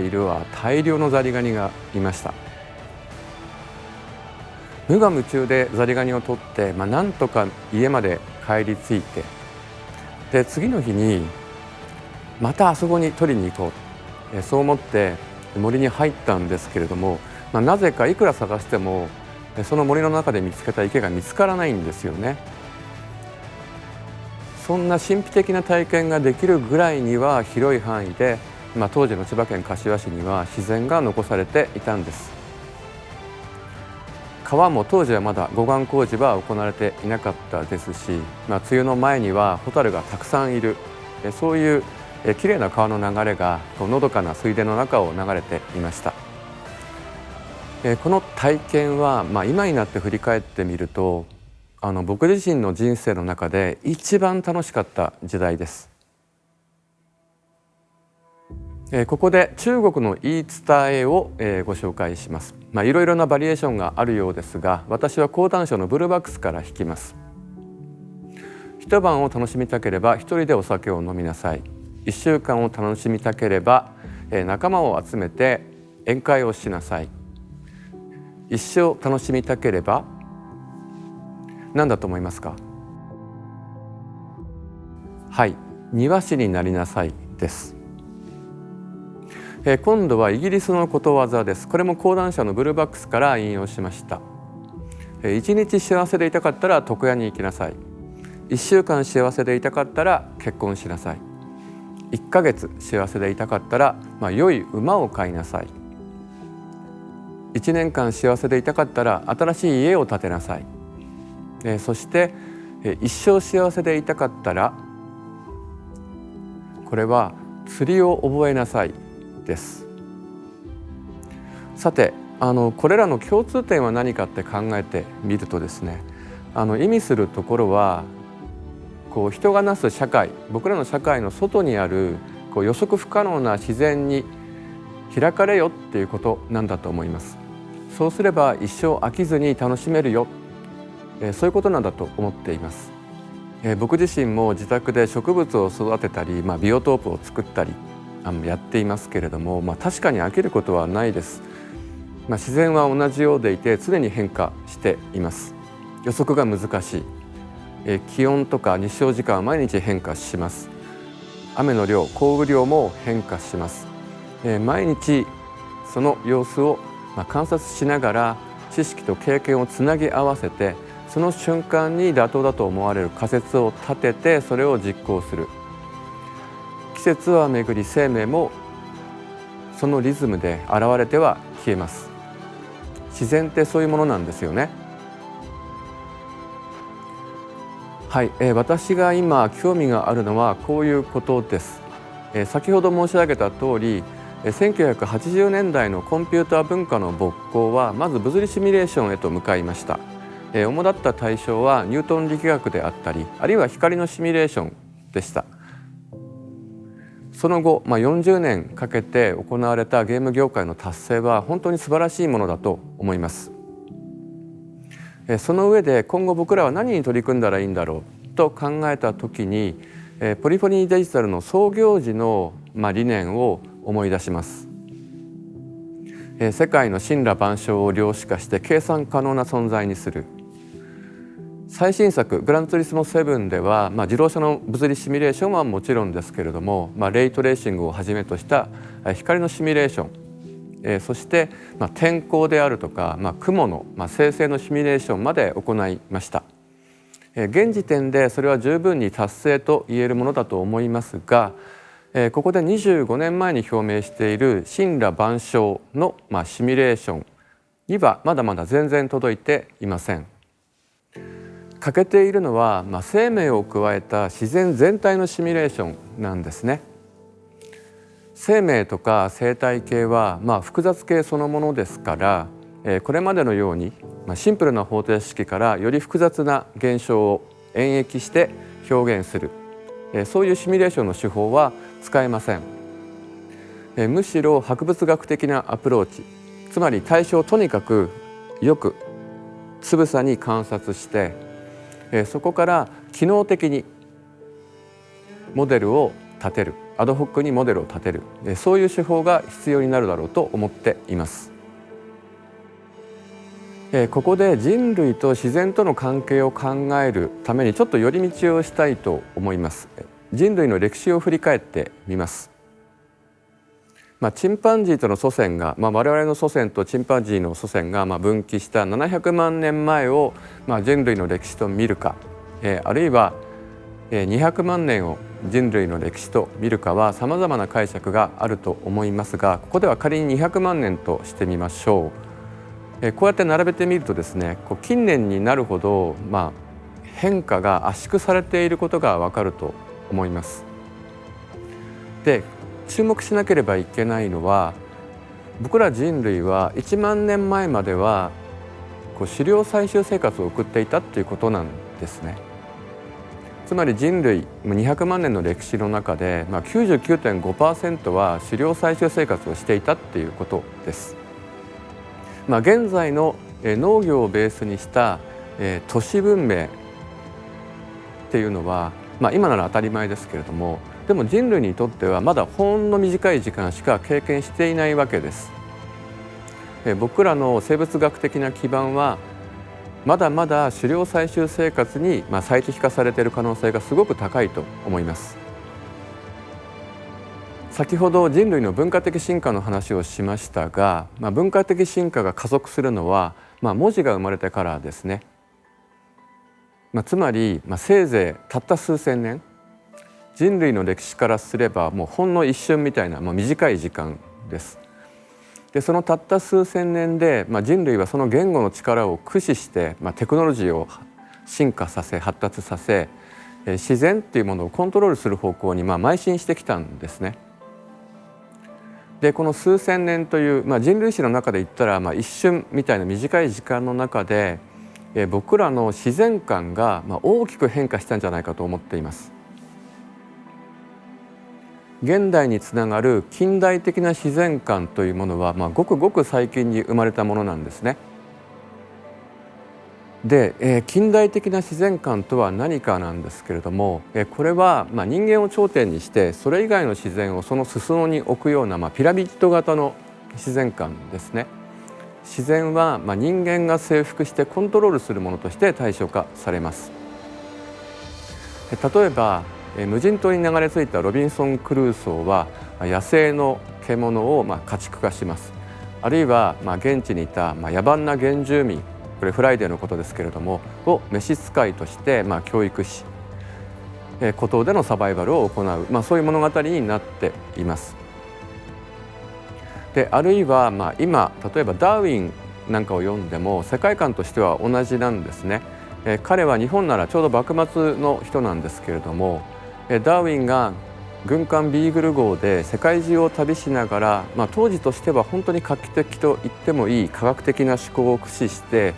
大量のザリガニがいました。無我夢中でザリガニを取って、なんとか家まで帰り着いて、で次の日にまたあそこに取りに行こう、そう思って森に入ったんですけれども、なぜかいくら探してもその森の中で見つけた池が見つからないんですよね。そんな神秘的な体験ができるぐらいには広い範囲で、当時の千葉県柏市には自然が残されていたんです。川も当時はまだ護岸工事は行われていなかったですし、梅雨の前にはホタルがたくさんいる、そういうきれいな川の流れがのどかな水田の中を流れていました。この体験は、今になって振り返ってみると僕自身の人生の中で一番楽しかった時代です。ここで中国の言い伝えをご紹介します。いろいろなバリエーションがあるようですが、私は講談社のブルーバックスから引きます。一晩を楽しみたければ一人でお酒を飲みなさい。一週間を楽しみたければ仲間を集めて宴会をしなさい。一生楽しみたければ何だと思いますか？はい、庭師になりなさいです。今度はイギリスのことわざです。これも講談社のブルーバックスから引用しました。一日幸せでいたかったら床屋に行きなさい。一週間幸せでいたかったら結婚しなさい。1ヶ月幸せでいたかったら、良い馬を飼いなさい。1年間幸せでいたかったら新しい家を建てなさい。そして一生幸せでいたかったらこれは釣りを覚えなさいです。さてこれらの共通点は何かって考えてみるとですね、意味するところは人がなす社会、僕らの社会の外にある予測不可能な自然に開かれよっていうことなんだと思います。そうすれば一生飽きずに楽しめるよ、そういうことなんだと思っています。僕自身も自宅で植物を育てたり、ビオトープを作ったりやっていますけれども、確かに飽きることはないです。自然は同じようでいて常に変化しています。予測が難しい、気温とか日照時間は毎日変化します。雨の量、降雨量も変化します。毎日その様子を観察しながら知識と経験をつなぎ合わせて、その瞬間に妥当だと思われる仮説を立ててそれを実行する。季節は巡り、生命もそのリズムで現れては消えます。自然ってそういうものなんですよね。はい、私が今興味があるのはこういうことです。先ほど申し上げた通り、1980年代のコンピューター文化の勃興はまず物理シミュレーションへと向かいました。主だった対象はニュートン力学であったり、あるいは光のシミュレーションでした。その後、40年かけて行われたゲーム業界の達成は本当に素晴らしいものだと思います。その上で今後僕らは何に取り組んだらいいんだろうと考えた時に、ポリフォニーデジタルの創業時の理念を思い出します。世界の森羅万象を量子化して計算可能な存在にする。最新作グランツーリスモ7では、自動車の物理シミュレーションはもちろんですけれども、レイトレーシングをはじめとした光のシミュレーション、そして、天候であるとか、雲の、生成のシミュレーションまで行いました。現時点でそれは十分に達成と言えるものだと思いますが、ここで25年前に表明している森羅万象の、シミュレーションにはまだまだ全然届いていません。欠けているのは、生命を加えた自然全体のシミュレーションなんですね。生命とか生態系は、複雑系そのものですから、これまでのように、シンプルな方程式からより複雑な現象を演繹して表現する、そういうシミュレーションの手法は使えません。むしろ博物学的なアプローチ、つまり対象をとにかくよくつぶさに観察して、そこから機能的にモデルを立てる、アドホックにモデルを立てる、そういう手法が必要になるだろうと思っています。ここで人類と自然との関係を考えるためにちょっと寄り道をしたいと思います。人類の歴史を振り返ってみます。チンパンジーとの祖先が、我々の祖先とチンパンジーの祖先が分岐した700万年前を、人類の歴史と見るか、あるいは200万年を人類の歴史と見るかはさまざまな解釈があると思いますが、ここでは仮に200万年としてみましょう。こうやって並べてみるとですね、近年になるほど、変化が圧縮されていることがわかると思います。で、注目しなければいけないのは、僕ら人類は1万年前までは狩猟採集生活を送っていたということなんですね。つまり人類200万年の歴史の中で、99.5% は狩猟採集生活をしていたっていうことです。現在の農業をベースにした都市文明っていうのは、今なら当たり前ですけれども、でも人類にとってはまだほんの短い時間しか経験していないわけです。僕らの生物学的な基盤はまだまだ狩猟採集生活に最適化されている可能性がすごく高いと思います。先ほど人類の文化的進化の話をしましたが、文化的進化が加速するのは、文字が生まれてからですね。つまり、せいぜいたった数千年、人類の歴史からすればもうほんの一瞬みたいな、短い時間です。でそのたった数千年で、人類はその言語の力を駆使して、テクノロジーを進化させ発達させ、自然っていうものをコントロールする方向に邁進してきたんですね。でこの数千年という、人類史の中で言ったら、一瞬みたいな短い時間の中で、僕らの自然観が、大きく変化したんじゃないかと思っています。現代につながる近代的な自然観というものは、ごくごく最近に生まれたものなんですね。で、近代的な自然観とは何かなんですけれども、これは、人間を頂点にしてそれ以外の自然をその裾野に置くような、ピラミッド型の自然観ですね。自然は、人間が征服してコントロールするものとして対象化されます。例えば無人島に流れ着いたロビンソン・クルーソーは野生の獣を家畜化します。あるいは現地にいた野蛮な原住民、これフライデーのことですけれどもを召使いとして教育し、孤島でのサバイバルを行う、そういう物語になっています。であるいは今例えばダーウィンなんかを読んでも世界観としては同じなんですね。彼は日本ならちょうど幕末の人なんですけれども、ダーウィンが軍艦ビーグル号で世界中を旅しながら、当時としては本当に画期的と言ってもいい科学的な思考を駆使して、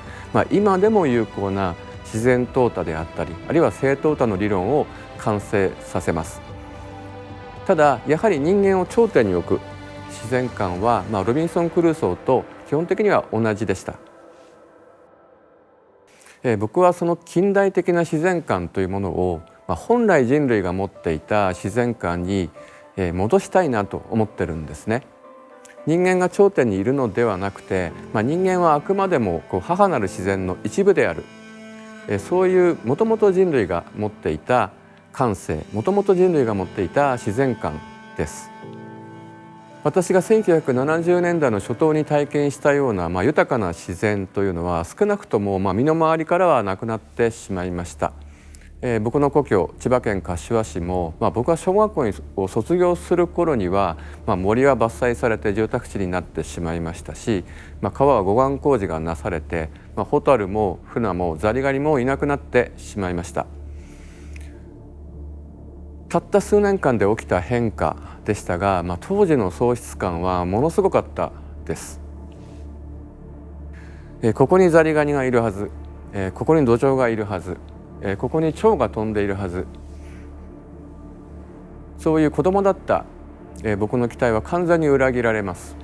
今でも有効な自然淘汰であったり、あるいは正淘汰の理論を完成させます。ただやはり人間を頂点に置く自然観は、ロビンソン・クルーソーと基本的には同じでした。僕はその近代的な自然観というものを、本来人類が持っていた自然観に戻したいなと思ってるんですね。人間が頂点にいるのではなくて、人間はあくまでも母なる自然の一部である、そういうもともと人類が持っていた感性、もともと人類が持っていた自然観です。私が1970年代の初頭に体験したような、豊かな自然というのは少なくとも、身の回りからはなくなってしまいました。僕の故郷千葉県柏市も、僕が小学校を卒業する頃には、森は伐採されて住宅地になってしまいましたし、川は護岸工事がなされて、ホタルもフナもザリガニもいなくなってしまいました。たった数年間で起きた変化でしたが、当時の喪失感はものすごかったです。ここにザリガニがいるはず、ここにドジョウがいるはず、ここに蝶が飛んでいるはず、そういう子供だった、僕の期待は完全に裏切られます。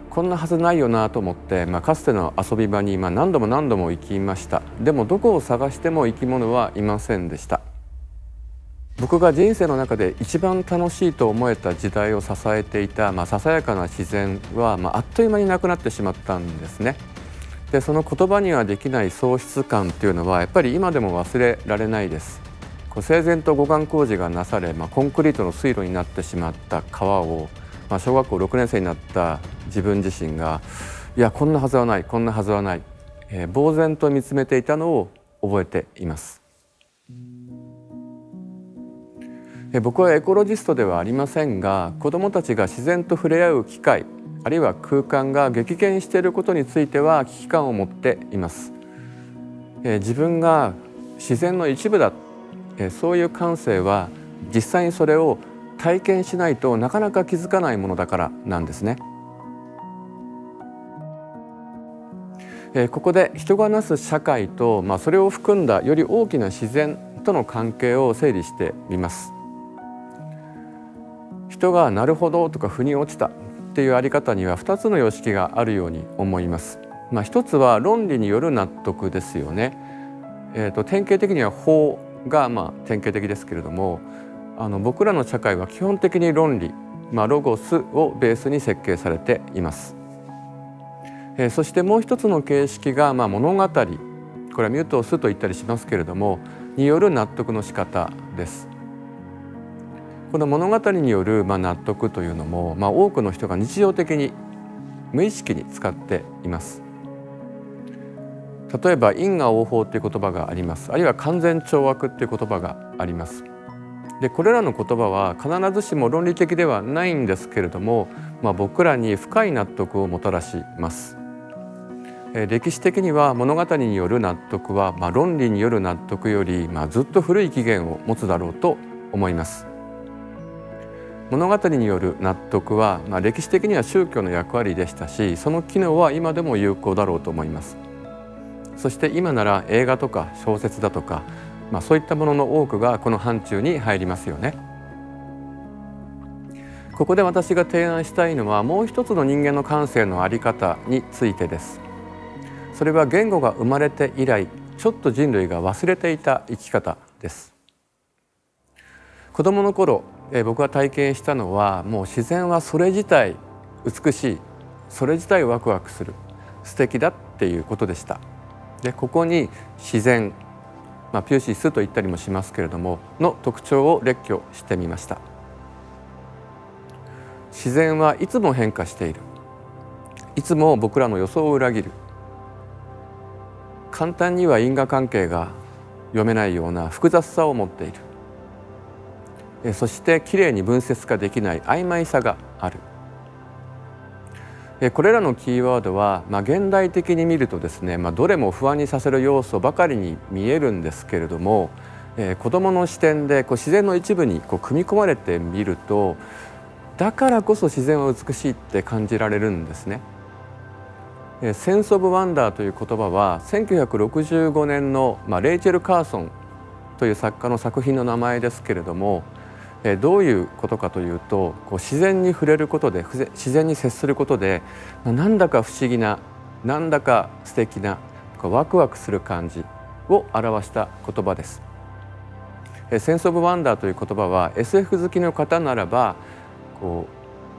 こんなはずないよなと思って、かつての遊び場に何度も何度も行きました。でもどこを探しても生き物はいませんでした。僕が人生の中で一番楽しいと思えた時代を支えていた、ささやかな自然は、あっという間になくなってしまったんですね。でその言葉にはできない喪失感というのはやっぱり今でも忘れられないです。整然と護岸工事がなされ、コンクリートの水路になってしまった川を、小学校6年生になった自分自身がいやこんなはずはない、こんなはずはない、呆然と見つめていたのを覚えています。僕はエコロジストではありませんが、子どもたちが自然と触れ合う機会、あるいは空間が激減していることについては危機感を持っています。自分が自然の一部だ、そういう感性は実際にそれを体験しないとなかなか気づかないものだからなんですね。ここで人がなす社会と、それを含んだより大きな自然との関係を整理してみます。人がなるほどとか腑に落ちたっていうあり方には2つの様式があるように思います。一つは論理による納得ですよね。典型的には法が典型的ですけれども、僕らの社会は基本的に論理、ロゴスをベースに設計されています。そしてもう一つの形式が物語、これはミュートスと言ったりしますけれどもによる納得の仕方です。この物語による納得というのも、多くの人が日常的に無意識に使っています。例えば因果応報という言葉があります。あるいは完全懲悪という言葉があります。でこれらの言葉は必ずしも論理的ではないんですけれども、僕らに深い納得をもたらします。歴史的には物語による納得は、論理による納得より、ずっと古い起源を持つだろうと思います。物語による納得は、歴史的には宗教の役割でしたし、その機能は今でも有効だろうと思います。そして今なら映画とか小説だとか、そういったものの多くがこの範疇に入りますよね。ここで私が提案したいのはもう一つの人間の感性の在り方についてです。それは言語が生まれて以来ちょっと人類が忘れていた生き方です。子供の頃、僕が体験したのはもう自然はそれ自体美しい、それ自体ワクワクする、素敵だっていうことでした。でここに自然、ピューシスと言ったりもしますけれどもの特徴を列挙してみました。自然はいつも変化している、いつも僕らの予想を裏切る、簡単には因果関係が読めないような複雑さを持っている、そしてきれいに分節化できない曖昧さがある。これらのキーワードは、現代的に見るとですね、どれも不安にさせる要素ばかりに見えるんですけれども、子どもの視点で自然の一部に組み込まれてみると、だからこそ自然は美しいって感じられるんですね。センス・オブ・ワンダーという言葉は1965年の、レイチェル・カーソンという作家の作品の名前ですけれども、どういうことかというと、自然に触れることで、自然に接することで、なんだか不思議な、なんだか素敵な、ワクワクする感じを表した言葉です。センス・オブ・ワンダーという言葉は SF 好きの方ならば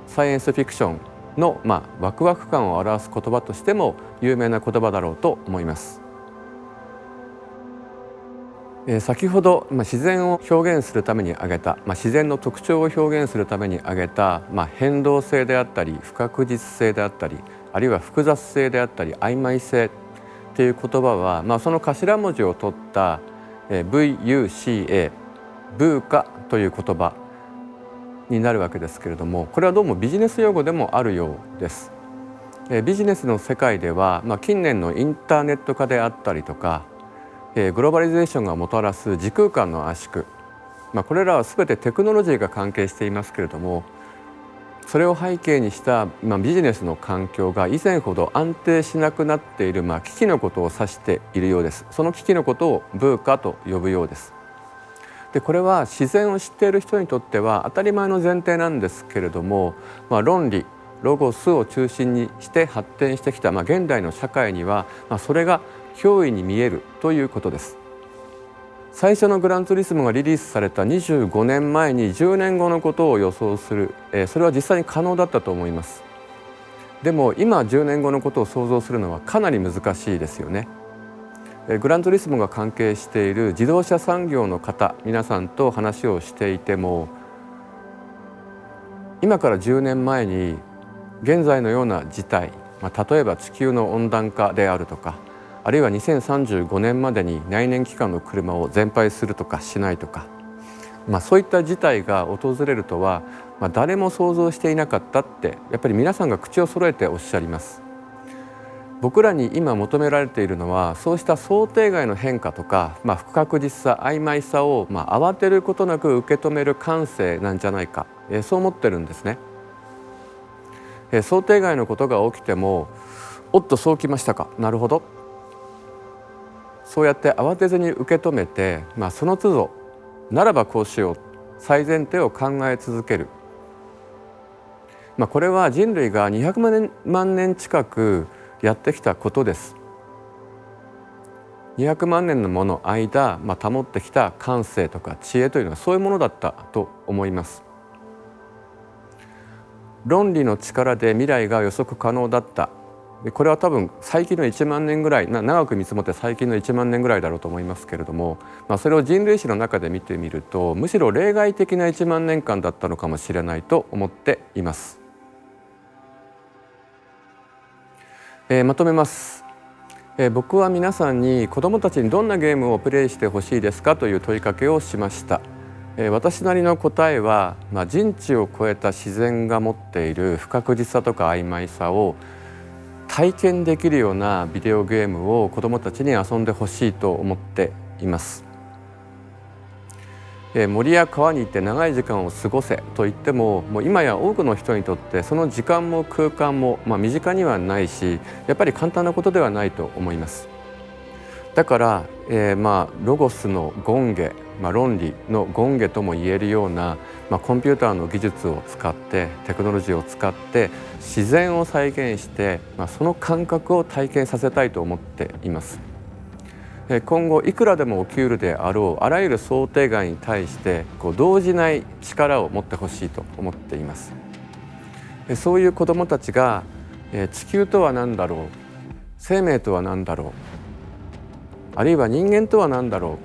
サイエンスフィクションの、ワクワク感を表す言葉としても有名な言葉だろうと思います。先ほど、自然を表現するために挙げた、自然の特徴を表現するために挙げた、変動性であったり不確実性であったり、あるいは複雑性であったり曖昧性という言葉は、その頭文字を取った、VUCA ブーカという言葉になるわけですけれども、これはどうもビジネス用語でもあるようです。ビジネスの世界では、近年のインターネット化であったりとか、グローバリゼーションがもたらす時空間の圧縮、これらは全てテクノロジーが関係していますけれども、それを背景にした、ビジネスの環境が以前ほど安定しなくなっている、危機のことを指しているようです。その危機のことをブーカと呼ぶようです。でこれは自然を知っている人にとっては当たり前の前提なんですけれども、論理ロゴスを中心にして発展してきた、現代の社会には、それが脅威に見えるということです。最初のグランツーリスモがリリースされた25年前に10年後のことを予想する、それは実際に可能だったと思います。でも今10年後のことを想像するのはかなり難しいですよね。グランツーリスモが関係している自動車産業の方皆さんと話をしていても、今から10年前に現在のような事態、例えば地球の温暖化であるとか、あるいは2035年までに内燃機関の車を全廃するとかしないとか、そういった事態が訪れるとは、誰も想像していなかったってやっぱり皆さんが口を揃えておっしゃります。僕らに今求められているのはそうした想定外の変化とか、不確実さ曖昧さを、慌てることなく受け止める感性なんじゃないか、そう思ってるんですね。想定外のことが起きても、おっとそうきましたか、なるほど、そうやって慌てずに受け止めて、その都度ならばこうしよう、最前提を考え続ける、これは人類が200万年近くやってきたことです。200万年のもの間、保ってきた感性とか知恵というのはそういうものだったと思います。論理の力で未来が予測可能だった。これは多分最近の1万年ぐらい、長く見積もって最近の1万年ぐらいだろうと思いますけれども、それを人類史の中で見てみると、むしろ例外的な1万年間だったのかもしれないと思っています。まとめます。僕は皆さんに子どもたちにどんなゲームをプレイしてほしいですかという問いかけをしました。私なりの答えは、人知を超えた自然が持っている不確実さとか曖昧さを体験できるようなビデオゲームを子どもたちに遊んでほしいと思っています。森や川に行って長い時間を過ごせと言っても、もう今や多くの人にとってその時間も空間も、身近にはないし、やっぱり簡単なことではないと思います。だから、ロゴスの権下、論理の権下とも言えるような、コンピューターの技術を使ってテクノロジーを使って自然を再現して、その感覚を体験させたいと思っています。今後いくらでも起きうるであろうあらゆる想定外に対して動じない力を持ってほしいと思っています。そういう子どもたちが地球とは何だろう、生命とは何だろう、あるいは人間とは何だろ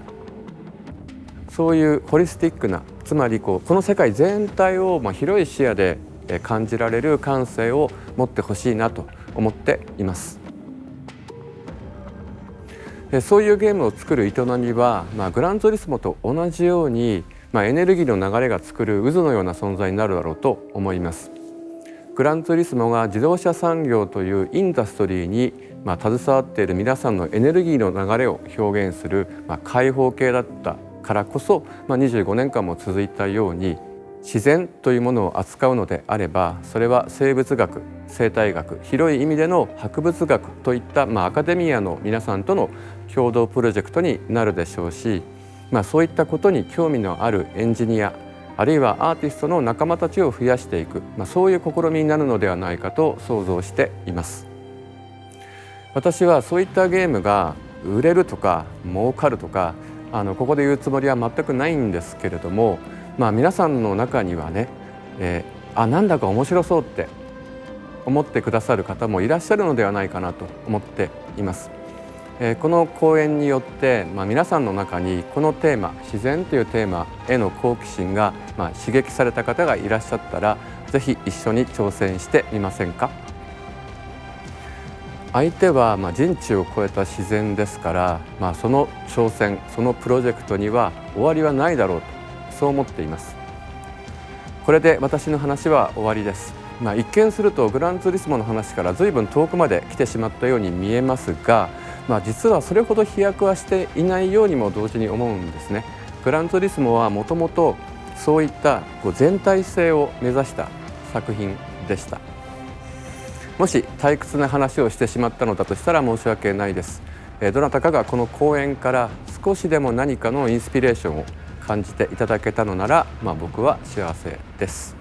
う、そういうホリスティックな、つまりこの世界全体を広い視野で感じられる感性を持ってほしいなと思っています。そういうゲームを作る営みは、グランツーリスモと同じように、エネルギーの流れが作る渦のような存在になるだろうと思います。グランツーリスモが自動車産業というインダストリーに携わっている皆さんのエネルギーの流れを表現する開放系だったからこそ、25年間も続いたように、自然というものを扱うのであれば、それは生物学、生態学、広い意味での博物学といった、アカデミアの皆さんとの共同プロジェクトになるでしょうし、そういったことに興味のあるエンジニア、あるいはアーティストの仲間たちを増やしていく、そういう試みになるのではないかと想像しています。私はそういったゲームが売れるとか儲かるとかここで言うつもりは全くないんですけれども、皆さんの中にはね、なんだか面白そうって思ってくださる方もいらっしゃるのではないかなと思っています。この講演によって、皆さんの中にこのテーマ、自然というテーマへの好奇心が、刺激された方がいらっしゃったら、ぜひ一緒に挑戦してみませんか。相手は人知を超えた自然ですから、その挑戦、そのプロジェクトには終わりはないだろうと、そう思っています。これで私の話は終わりです。一見するとグランツーリスモの話から随分遠くまで来てしまったように見えますが、実はそれほど飛躍はしていないようにも同時に思うんですね。グランツーリスモはもともとそういった全体性を目指した作品でした。もし退屈な話をしてしまったのだとしたら申し訳ないです。どなたかがこの講演から少しでも何かのインスピレーションを感じていただけたのなら、僕は幸せです。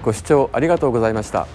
ご視聴ありがとうございました。